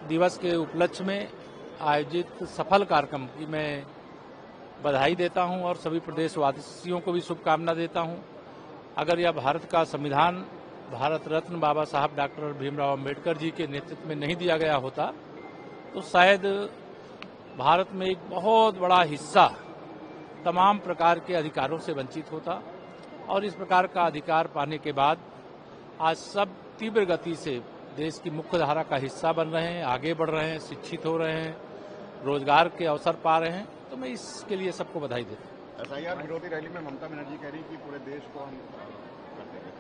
दिवस के उपलक्ष्य में आयोजित सफल कार्यक्रम की मैं बधाई देता हूं और सभी प्रदेशवासियों को भी शुभकामना देता हूं। अगर यह भारत का संविधान भारत रत्न बाबा साहब डॉक्टर भीमराव अंबेडकर जी के नेतृत्व में नहीं दिया गया होता तो शायद भारत में एक बहुत बड़ा हिस्सा तमाम प्रकार के अधिकारों से वंचित होता और इस प्रकार का अधिकार पाने के बाद आज सब तीव्र गति से देश की मुख्य धारा का हिस्सा बन रहे हैं, आगे बढ़ रहे हैं, शिक्षित हो रहे हैं, रोजगार के अवसर पा रहे हैं। तो मैं इसके लिए सबको बधाई देता हूँ। एसआईआर विरोधी रैली में ममता बनर्जी कह रही कि पूरे देश को हम कर देंगे।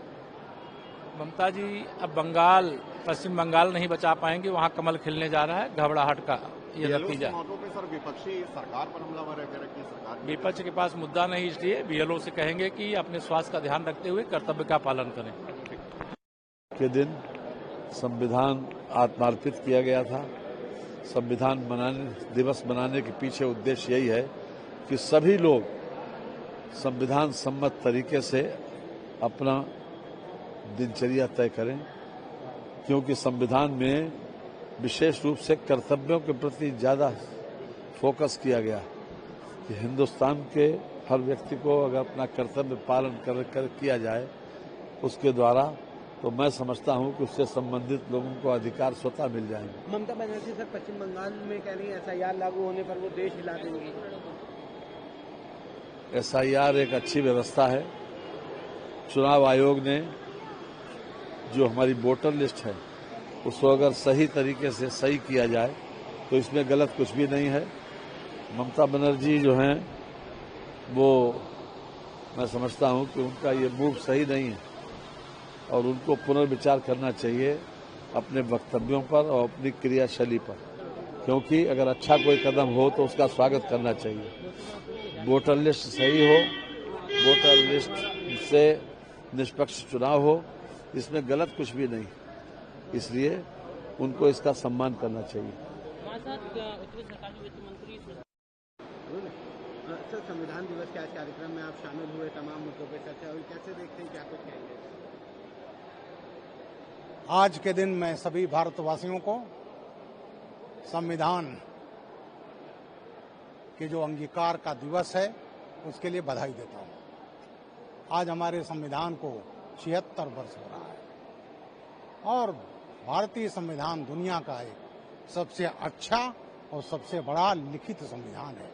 ममता जी अब बंगाल, पश्चिम बंगाल नहीं बचा पाएंगे, वहां कमल खिलने जा रहा है। घबराहट का ये नतीजा। सर विपक्षी सरकार पर हमलावर है, कि सरकार विपक्ष के पास मुद्दा नहीं, इसलिए बीएलओ से कहेंगे कि अपने स्वास्थ्य का ध्यान रखते हुए कर्तव्य का पालन करें। के दिन संविधान आत्मार्पित किया गया था। संविधान दिवस मनाने के पीछे उद्देश्य यही है कि सभी लोग संविधान सम्मत तरीके से अपना दिनचर्या तय करें, क्योंकि संविधान में विशेष रूप से कर्तव्यों के प्रति ज्यादा फोकस किया गया कि हिंदुस्तान के हर व्यक्ति को अगर अपना कर्तव्य पालन कर किया जाए उसके द्वारा, तो मैं समझता हूं कि उससे संबंधित लोगों को अधिकार स्वतः मिल जाएंगे। ममता बनर्जी सर पश्चिम बंगाल में कह रही है एसआईआर लागू होने पर वो देश हिला देंगी। एसआईआर एक अच्छी व्यवस्था है। चुनाव आयोग ने जो हमारी वोटर लिस्ट है उसको अगर सही तरीके से सही किया जाए तो इसमें गलत कुछ भी नहीं है। ममता बनर्जी जो हैं वो मैं समझता हूं कि उनका ये मूव सही नहीं है और उनको पुनर्विचार करना चाहिए अपने वक्तव्यों पर और अपनी क्रियाशैली पर, क्योंकि अगर अच्छा कोई कदम हो तो उसका स्वागत करना चाहिए। वोटर लिस्ट सही हो, वोटर लिस्ट से निष्पक्ष चुनाव हो, इसमें गलत कुछ भी नहीं, इसलिए उनको इसका सम्मान करना चाहिए। सर संविधान दिवस के आज कार्यक्रम में आप शामिल हुए, तमाम मुद्दों पर चर्चा हुई, कैसे देखते हैं, क्या कुछ कहेंगे? आज के दिन मैं सभी भारतवासियों को संविधान के जो अंगीकार का दिवस है उसके लिए बधाई देता हूं। आज हमारे संविधान को 76 वर्ष हो रहा है और भारतीय संविधान दुनिया का एक सबसे अच्छा और सबसे बड़ा लिखित संविधान है।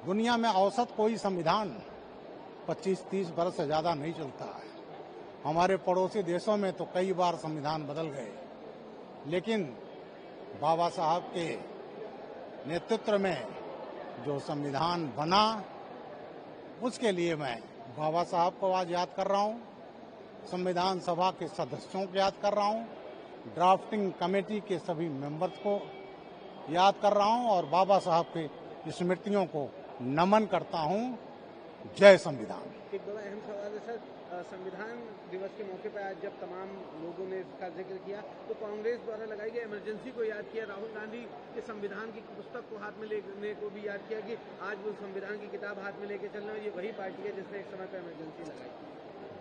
दुनिया में औसत कोई संविधान 25-30 वर्ष से ज्यादा नहीं चलता है। हमारे पड़ोसी देशों में तो कई बार संविधान बदल गए, लेकिन बाबा साहब के नेतृत्व में जो संविधान बना उसके लिए मैं बाबा साहब को आज याद कर रहा हूं, संविधान सभा के सदस्यों को याद कर रहा हूं, ड्राफ्टिंग कमेटी के सभी मेंबर्स को याद कर रहा हूं और बाबा साहब के स्मृतियों को नमन करता हूं। जय संविधान। एक बड़ा अहम सवाल है सर, संविधान दिवस के मौके पर आज जब तमाम लोगों ने इसका जिक्र किया तो कांग्रेस द्वारा लगाई गई इमरजेंसी को याद किया, राहुल गांधी के संविधान की पुस्तक को हाथ में लेने को भी याद किया कि आज वो संविधान की किताब हाथ में लेके चल रहे हैं। ये वही पार्टी है जिसने एक समय पर इमरजेंसी लगाई।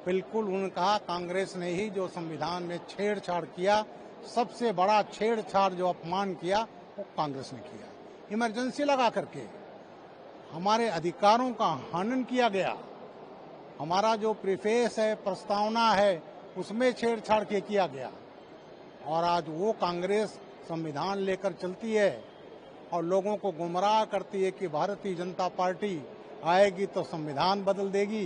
बिल्कुल, उन्होंने कहा कांग्रेस ने ही जो संविधान में छेड़छाड़ किया, सबसे बड़ा छेड़छाड़ जो अपमान किया वो कांग्रेस ने किया। इमरजेंसी लगा करके हमारे अधिकारों का हनन किया गया। हमारा जो प्रीफेस है, प्रस्तावना है, उसमें छेड़छाड़ के किया गया और आज वो कांग्रेस संविधान लेकर चलती है और लोगों को गुमराह करती है कि भारतीय जनता पार्टी आएगी तो संविधान बदल देगी।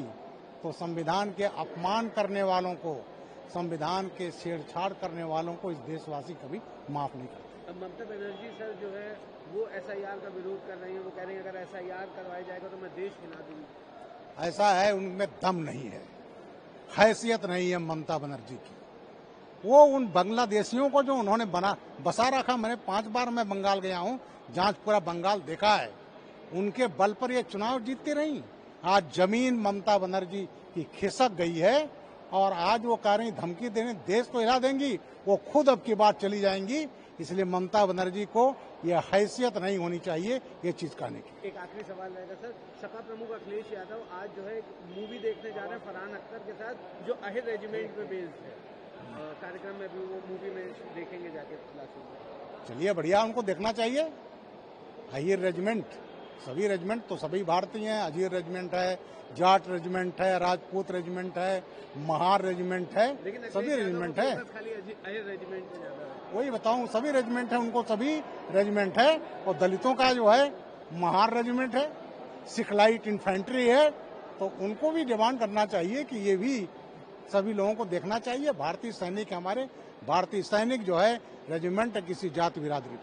तो संविधान के अपमान करने वालों को, संविधान के छेड़छाड़ करने वालों को इस देशवासी कभी माफ नहीं करते। अब ममता बनर्जी सर जो है वो एसआईआर का विरोध कर रही है, वो कह रही है अगर एसआईआर करवाया जाएगा तो मैं देश हिला दूंगी। ऐसा है, उनमें दम नहीं है, हैसियत नहीं है ममता बनर्जी की। वो उन बांग्लादेशियों को जो उन्होंने बसा रखा, मैंने 5 बार मैं बंगाल गया हूं, जहां पूरा बंगाल देखा है, उनके बल पर ये चुनाव जीतती रही। आज जमीन ममता बनर्जी की खिसक गई है और आज वो कह रही धमकी देने देश को हिला देंगी, वो खुद अब की बात चली जाएंगी। इसलिए ममता बनर्जी को यह हैसियत नहीं होनी चाहिए ये चीज कहने की। एक आखिरी सवाल रहेगा सर, सपा प्रमुख अखिलेश यादव आज जो है मूवी देखने जा रहे हैं फरहान अख्तर के साथ जो अहिर रेजिमेंट में बेस्ड है। कार्यक्रम में भी वो मूवी में देखेंगे जाके क्लास में। चलिए बढ़िया, उनको देखना चाहिए। अहीर रेजिमेंट, सभी रेजिमेंट तो सभी भारतीय हैं। अहीर रेजिमेंट है, जाट रेजिमेंट है, राजपूत रेजिमेंट है, महार रेजिमेंट है, सभी रेजिमेंट है। वही बताऊं, सभी रेजिमेंट है, उनको सभी रेजिमेंट है। और दलितों का जो है महार रेजिमेंट है, सिख लाइट इन्फेंट्री है, तो उनको भी डिमांड करना चाहिए कि ये भी सभी लोगों को देखना चाहिए। भारतीय सैनिक हमारे, भारतीय सैनिक जो है रेजिमेंट किसी जाति बिरादरी